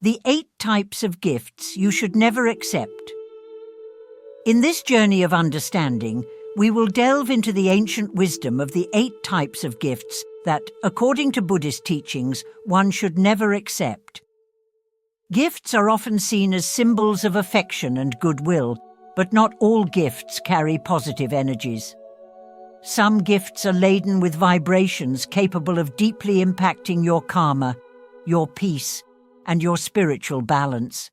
The 8 types of gifts you should never accept. In this journey of understanding, we will delve into the ancient wisdom of the 8 types of gifts that, according to Buddhist teachings, one should never accept. Gifts are often seen as symbols of affection and goodwill, but not all gifts carry positive energies. Some gifts are laden with vibrations capable of deeply impacting your karma, your peace, and your spiritual balance.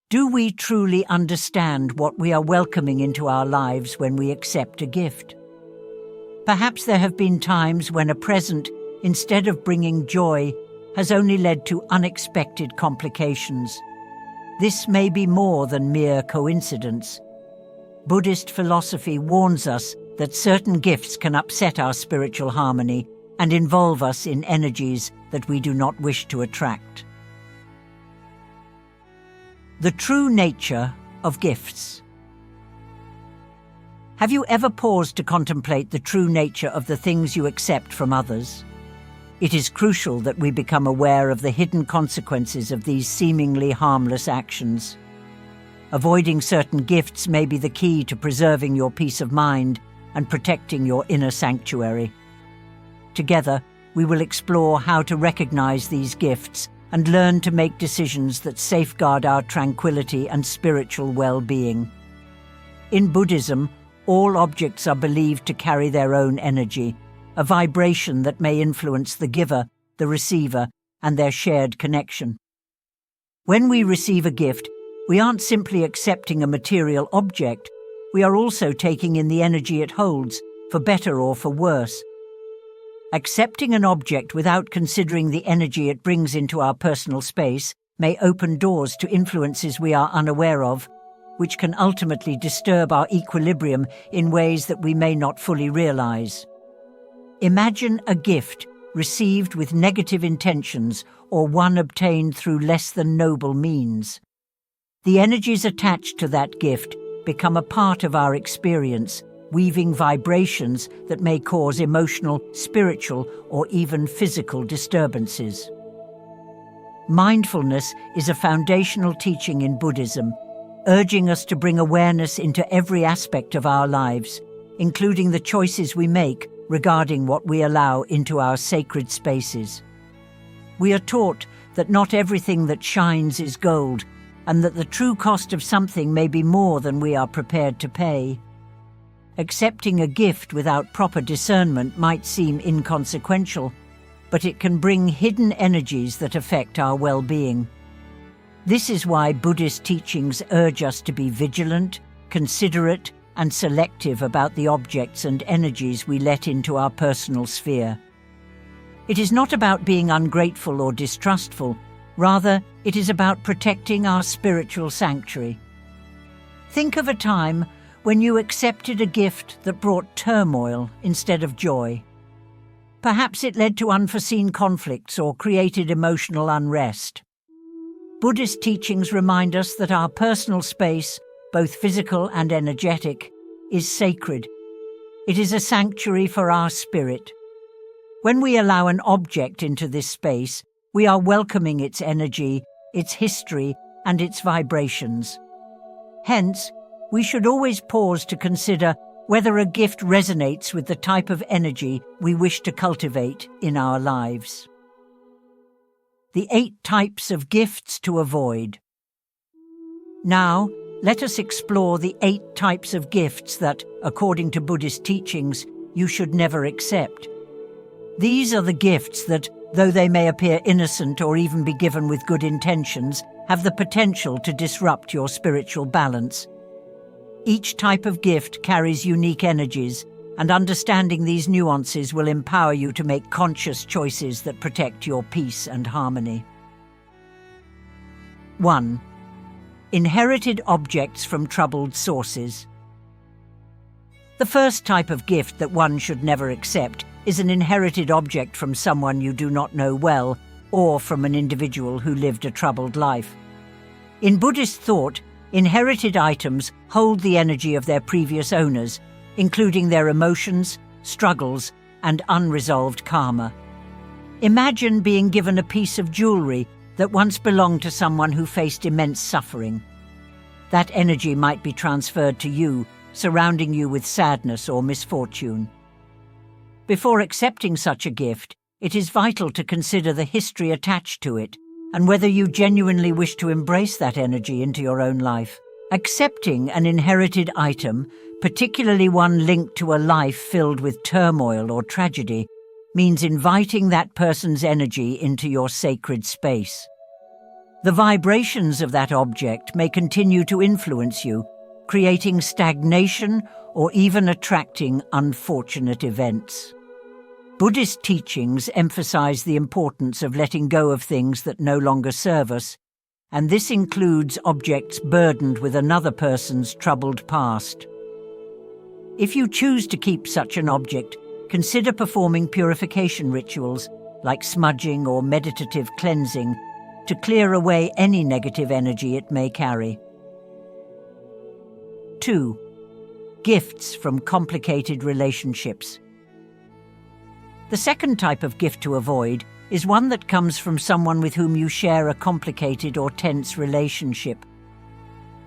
Do we truly understand what we are welcoming into our lives when we accept a gift? Perhaps there have been times when a present, instead of bringing joy, has only led to unexpected complications. This may be more than mere coincidence. Buddhist philosophy warns us that certain gifts can upset our spiritual harmony and involve us in energies that we do not wish to attract. The true nature of gifts. Have you ever paused to contemplate the true nature of the things you accept from others? It is crucial that we become aware of the hidden consequences of these seemingly harmless actions. Avoiding certain gifts may be the key to preserving your peace of mind and protecting your inner sanctuary. Together, we will explore how to recognize these gifts and learn to make decisions that safeguard our tranquility and spiritual well-being. In Buddhism, all objects are believed to carry their own energy, a vibration that may influence the giver, the receiver, and their shared connection. When we receive a gift, we aren't simply accepting a material object, we are also taking in the energy it holds, for better or for worse. Accepting an object without considering the energy it brings into our personal space may open doors to influences we are unaware of, which can ultimately disturb our equilibrium in ways that we may not fully realize. Imagine a gift received with negative intentions or one obtained through less than noble means. The energies attached to that gift become a part of our experience, weaving vibrations that may cause emotional, spiritual, or even physical disturbances. Mindfulness is a foundational teaching in Buddhism, urging us to bring awareness into every aspect of our lives, including the choices we make regarding what we allow into our sacred spaces. We are taught that not everything that shines is gold, and that the true cost of something may be more than we are prepared to pay. Accepting a gift without proper discernment might seem inconsequential, but it can bring hidden energies that affect our well-being. This is why Buddhist teachings urge us to be vigilant, considerate, and selective about the objects and energies we let into our personal sphere. It is not about being ungrateful or distrustful, rather, it is about protecting our spiritual sanctuary. Think of a time when you accepted a gift that brought turmoil instead of joy. Perhaps it led to unforeseen conflicts or created emotional unrest. Buddhist teachings remind us that our personal space, both physical and energetic, is sacred. It is a sanctuary for our spirit. When we allow an object into this space, we are welcoming its energy, its history, and its vibrations. Hence, we should always pause to consider whether a gift resonates with the type of energy we wish to cultivate in our lives. The 8 types of gifts to avoid. Now, let us explore the 8 types of gifts that, according to Buddhist teachings, you should never accept. These are the gifts that, though they may appear innocent or even be given with good intentions, have the potential to disrupt your spiritual balance. Each type of gift carries unique energies, and understanding these nuances will empower you to make conscious choices that protect your peace and harmony. 1. Inherited objects from troubled sources. The first type of gift that one should never accept is an inherited object from someone you do not know well, or from an individual who lived a troubled life. In Buddhist thought, inherited items hold the energy of their previous owners, including their emotions, struggles, and unresolved karma. Imagine being given a piece of jewelry that once belonged to someone who faced immense suffering. That energy might be transferred to you, surrounding you with sadness or misfortune. Before accepting such a gift, it is vital to consider the history attached to it and whether you genuinely wish to embrace that energy into your own life. Accepting an inherited item, particularly one linked to a life filled with turmoil or tragedy, means inviting that person's energy into your sacred space. The vibrations of that object may continue to influence you, creating stagnation or even attracting unfortunate events. Buddhist teachings emphasize the importance of letting go of things that no longer serve us, and this includes objects burdened with another person's troubled past. If you choose to keep such an object, consider performing purification rituals like smudging or meditative cleansing to clear away any negative energy it may carry. 2. Gifts from complicated relationships. The second type of gift to avoid is one that comes from someone with whom you share a complicated or tense relationship.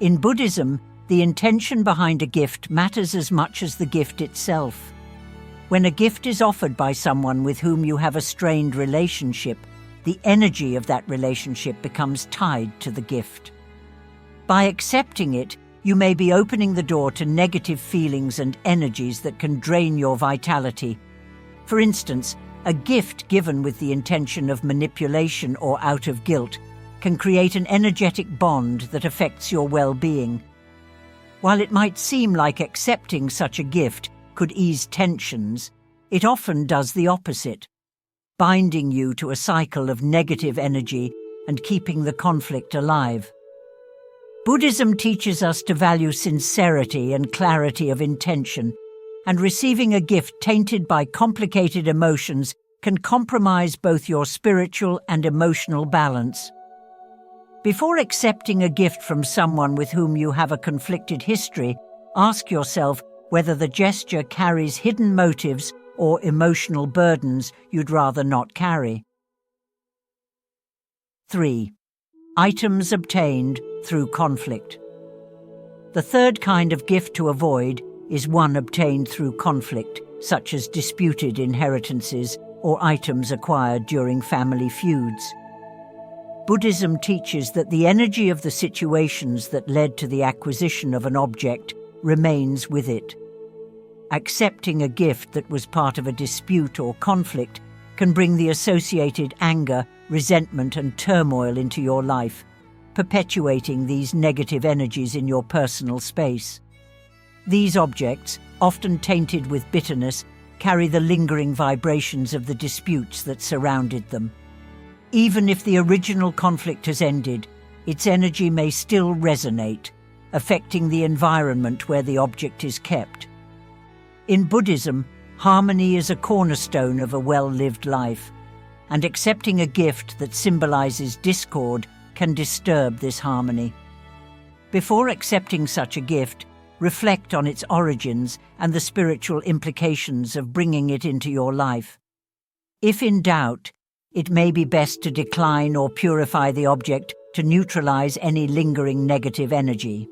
In Buddhism, the intention behind a gift matters as much as the gift itself. When a gift is offered by someone with whom you have a strained relationship, the energy of that relationship becomes tied to the gift. By accepting it, you may be opening the door to negative feelings and energies that can drain your vitality. For instance, a gift given with the intention of manipulation or out of guilt can create an energetic bond that affects your well-being. While it might seem like accepting such a gift could ease tensions, it often does the opposite, binding you to a cycle of negative energy and keeping the conflict alive. Buddhism teaches us to value sincerity and clarity of intention, and receiving a gift tainted by complicated emotions can compromise both your spiritual and emotional balance. Before accepting a gift from someone with whom you have a conflicted history, ask yourself whether the gesture carries hidden motives or emotional burdens you'd rather not carry. 3. Items obtained through conflict. The third kind of gift to avoid is one obtained through conflict, such as disputed inheritances or items acquired during family feuds. Buddhism teaches that the energy of the situations that led to the acquisition of an object remains with it. Accepting a gift that was part of a dispute or conflict can bring the associated anger, resentment, and turmoil into your life, perpetuating these negative energies in your personal space. These objects, often tainted with bitterness, carry the lingering vibrations of the disputes that surrounded them. Even if the original conflict has ended, its energy may still resonate, affecting the environment where the object is kept. In Buddhism, harmony is a cornerstone of a well-lived life, and accepting a gift that symbolizes discord can disturb this harmony. Before accepting such a gift, reflect on its origins and the spiritual implications of bringing it into your life. If in doubt, it may be best to decline or purify the object to neutralize any lingering negative energy.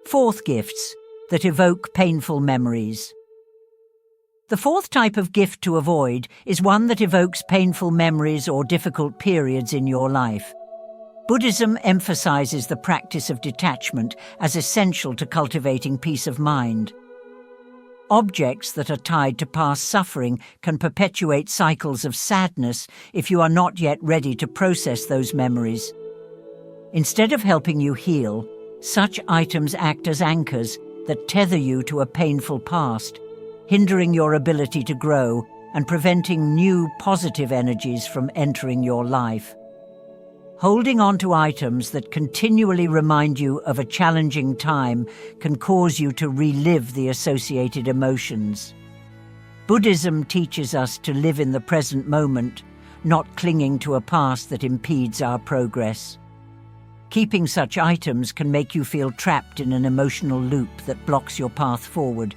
4th, gifts that evoke painful memories. The 4th type of gift to avoid is one that evokes painful memories or difficult periods in your life. Buddhism emphasizes the practice of detachment as essential to cultivating peace of mind. Objects that are tied to past suffering can perpetuate cycles of sadness if you are not yet ready to process those memories. Instead of helping you heal, such items act as anchors that tether you to a painful past, hindering your ability to grow and preventing new positive energies from entering your life. Holding on to items that continually remind you of a challenging time can cause you to relive the associated emotions. Buddhism teaches us to live in the present moment, not clinging to a past that impedes our progress. Keeping such items can make you feel trapped in an emotional loop that blocks your path forward.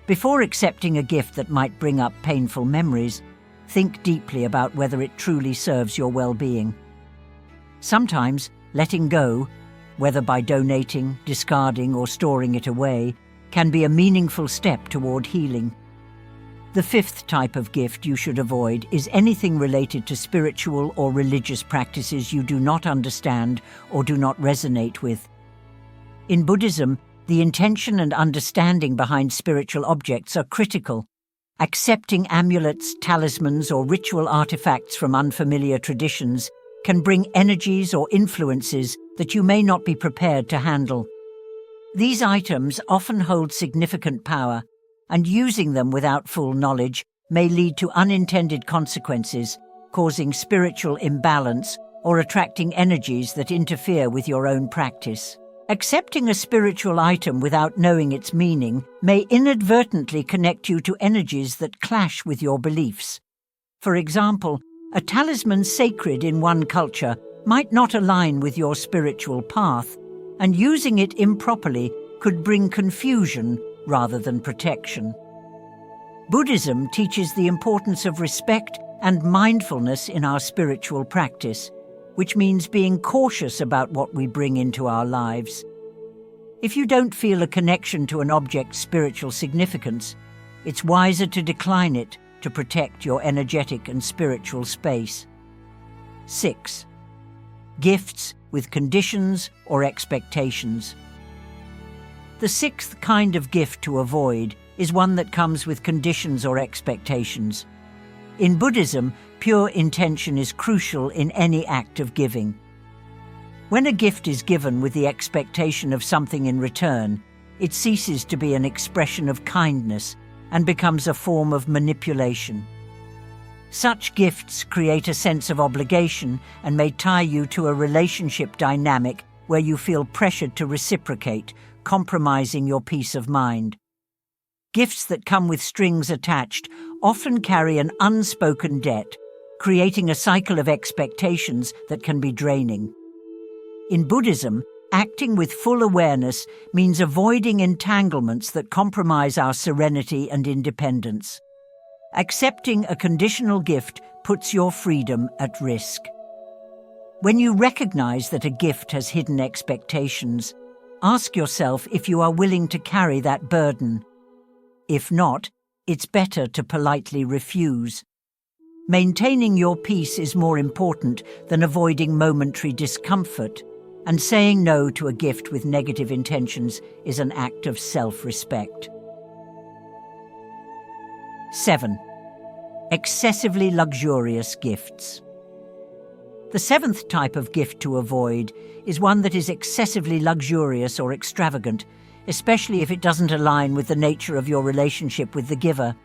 Before accepting a gift that might bring up painful memories, think deeply about whether it truly serves your well-being. Sometimes, letting go, whether by donating, discarding, or storing it away, can be a meaningful step toward healing. The fifth type of gift you should avoid is anything related to spiritual or religious practices you do not understand or do not resonate with. In Buddhism, the intention and understanding behind spiritual objects are critical. Accepting amulets, talismans, or ritual artifacts from unfamiliar traditions can bring energies or influences that you may not be prepared to handle. These items often hold significant power, and using them without full knowledge may lead to unintended consequences, causing spiritual imbalance or attracting energies that interfere with your own practice. Accepting a spiritual item without knowing its meaning may inadvertently connect you to energies that clash with your beliefs. For example, a talisman sacred in one culture might not align with your spiritual path, and using it improperly could bring confusion rather than protection. Buddhism teaches the importance of respect and mindfulness in our spiritual practice, which means being cautious about what we bring into our lives. If you don't feel a connection to an object's spiritual significance, it's wiser to decline it to protect your energetic and spiritual space. 6. Gifts with conditions or expectations. The sixth kind of gift to avoid is one that comes with conditions or expectations. In Buddhism, pure intention is crucial in any act of giving. When a gift is given with the expectation of something in return, it ceases to be an expression of kindness and becomes a form of manipulation. Such gifts create a sense of obligation and may tie you to a relationship dynamic where you feel pressured to reciprocate, compromising your peace of mind. Gifts that come with strings attached often carry an unspoken debt, creating a cycle of expectations that can be draining. In Buddhism, acting with full awareness means avoiding entanglements that compromise our serenity and independence. Accepting a conditional gift puts your freedom at risk. When you recognize that a gift has hidden expectations, ask yourself if you are willing to carry that burden. If not, it's better to politely refuse. Maintaining your peace is more important than avoiding momentary discomfort, and saying no to a gift with negative intentions is an act of self-respect. 7. Excessively luxurious gifts. The seventh type of gift to avoid is one that is excessively luxurious or extravagant, especially if it doesn't align with the nature of your relationship with the giver.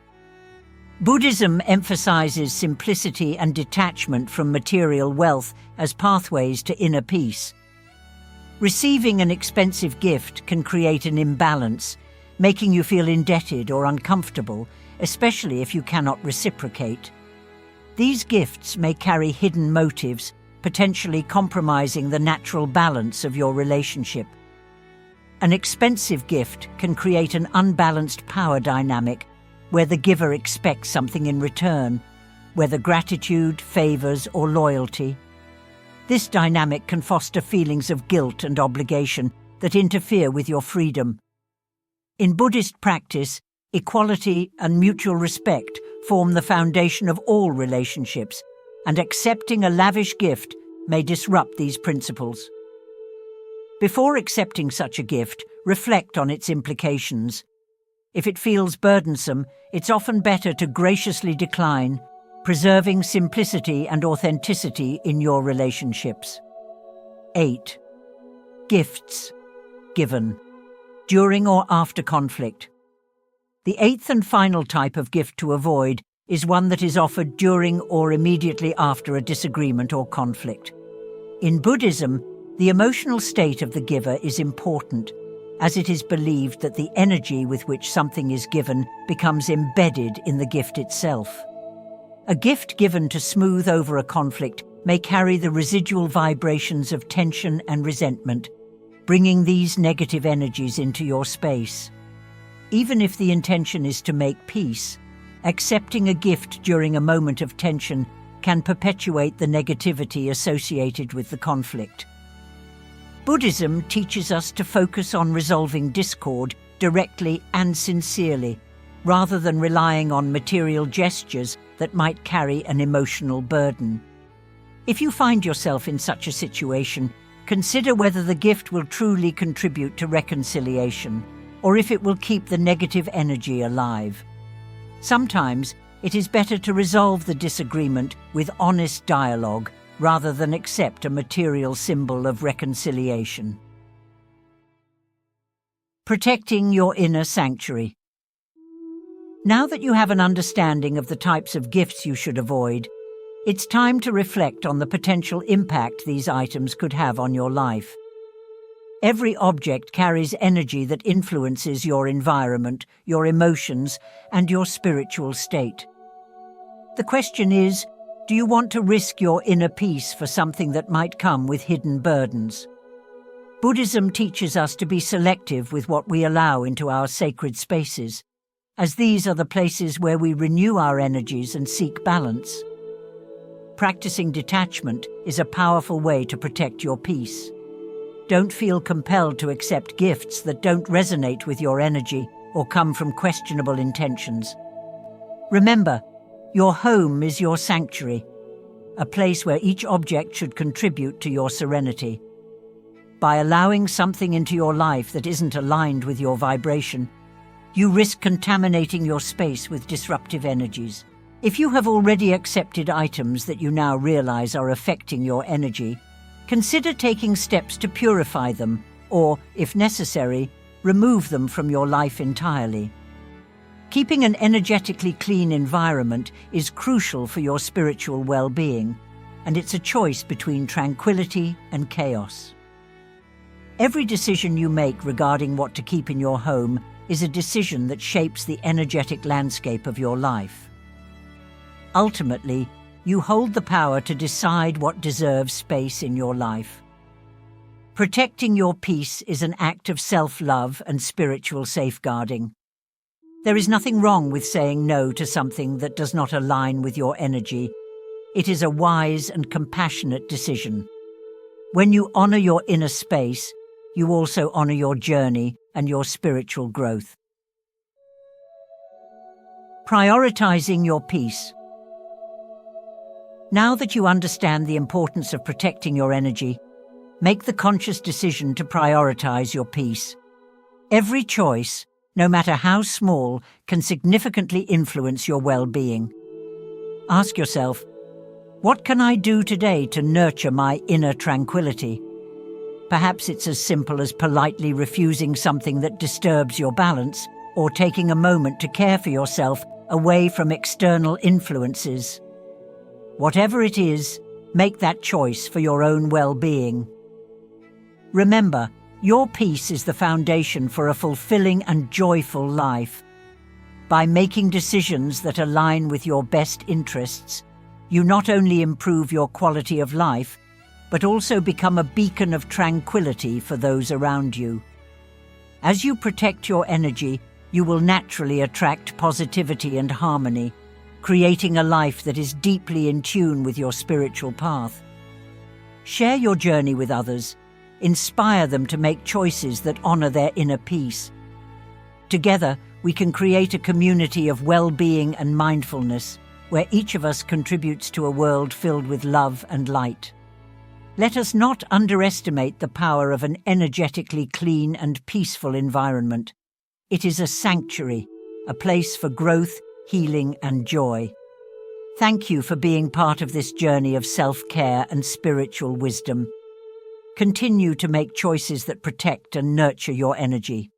Buddhism emphasizes simplicity and detachment from material wealth as pathways to inner peace. Receiving an expensive gift can create an imbalance, making you feel indebted or uncomfortable, especially if you cannot reciprocate. These gifts may carry hidden motives, potentially compromising the natural balance of your relationship. An expensive gift can create an unbalanced power dynamic where the giver expects something in return, whether gratitude, favors, or loyalty. This dynamic can foster feelings of guilt and obligation that interfere with your freedom. In Buddhist practice, equality and mutual respect form the foundation of all relationships, and accepting a lavish gift may disrupt these principles. Before accepting such a gift, reflect on its implications. If it feels burdensome, it's often better to graciously decline, preserving simplicity and authenticity in your relationships. 8. Gifts given during or after conflict. The eighth and final type of gift to avoid is one that is offered during or immediately after a disagreement or conflict. In Buddhism, the emotional state of the giver is important, as it is believed that the energy with which something is given becomes embedded in the gift itself. A gift given to smooth over a conflict may carry the residual vibrations of tension and resentment, bringing these negative energies into your space. Even if the intention is to make peace, Accepting a gift during a moment of tension can perpetuate the negativity associated with the conflict. Buddhism teaches us to focus on resolving discord directly and sincerely, rather than relying on material gestures that might carry an emotional burden. If you find yourself in such a situation, consider whether the gift will truly contribute to reconciliation, or if it will keep the negative energy alive. Sometimes it is better to resolve the disagreement with honest dialogue rather than accept a material symbol of reconciliation. Protecting your inner sanctuary. Now that you have an understanding of the types of gifts you should avoid, it's time to reflect on the potential impact these items could have on your life. Every object carries energy that influences your environment, your emotions, and your spiritual state. The question is, do you want to risk your inner peace for something that might come with hidden burdens? Buddhism teaches us to be selective with what we allow into our sacred spaces, as these are the places where we renew our energies and seek balance. Practicing detachment is a powerful way to protect your peace. Don't feel compelled to accept gifts that don't resonate with your energy or come from questionable intentions. Remember, your home is your sanctuary, a place where each object should contribute to your serenity. By allowing something into your life that isn't aligned with your vibration, you risk contaminating your space with disruptive energies. If you have already accepted items that you now realize are affecting your energy, consider taking steps to purify them or, if necessary, remove them from your life entirely. Keeping an energetically clean environment is crucial for your spiritual well-being, and it's a choice between tranquility and chaos. Every decision you make regarding what to keep in your home is a decision that shapes the energetic landscape of your life. Ultimately, you hold the power to decide what deserves space in your life. Protecting your peace is an act of self-love and spiritual safeguarding. There is nothing wrong with saying no to something that does not align with your energy. It is a wise and compassionate decision. When you honor your inner space, you also honor your journey and your spiritual growth. Prioritizing your peace. Now that you understand the importance of protecting your energy, make the conscious decision to prioritize your peace. Every choice, no matter how small, can significantly influence your well-being. Ask yourself, what can I do today to nurture my inner tranquility? Perhaps it's as simple as politely refusing something that disturbs your balance, or taking a moment to care for yourself away from external influences. Whatever it is, make that choice for your own well-being. Remember, your peace is the foundation for a fulfilling and joyful life. By making decisions that align with your best interests, you not only improve your quality of life, but also become a beacon of tranquility for those around you. As you protect your energy, you will naturally attract positivity and harmony, creating a life that is deeply in tune with your spiritual path. Share your journey with others. Inspire them to make choices that honor their inner peace. Together, we can create a community of well-being and mindfulness, where each of us contributes to a world filled with love and light. Let us not underestimate the power of an energetically clean and peaceful environment. It is a sanctuary, a place for growth, healing, and joy. Thank you for being part of this journey of self-care and spiritual wisdom. Continue to make choices that protect and nurture your energy.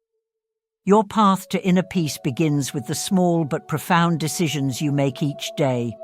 Your path to inner peace begins with the small but profound decisions you make each day.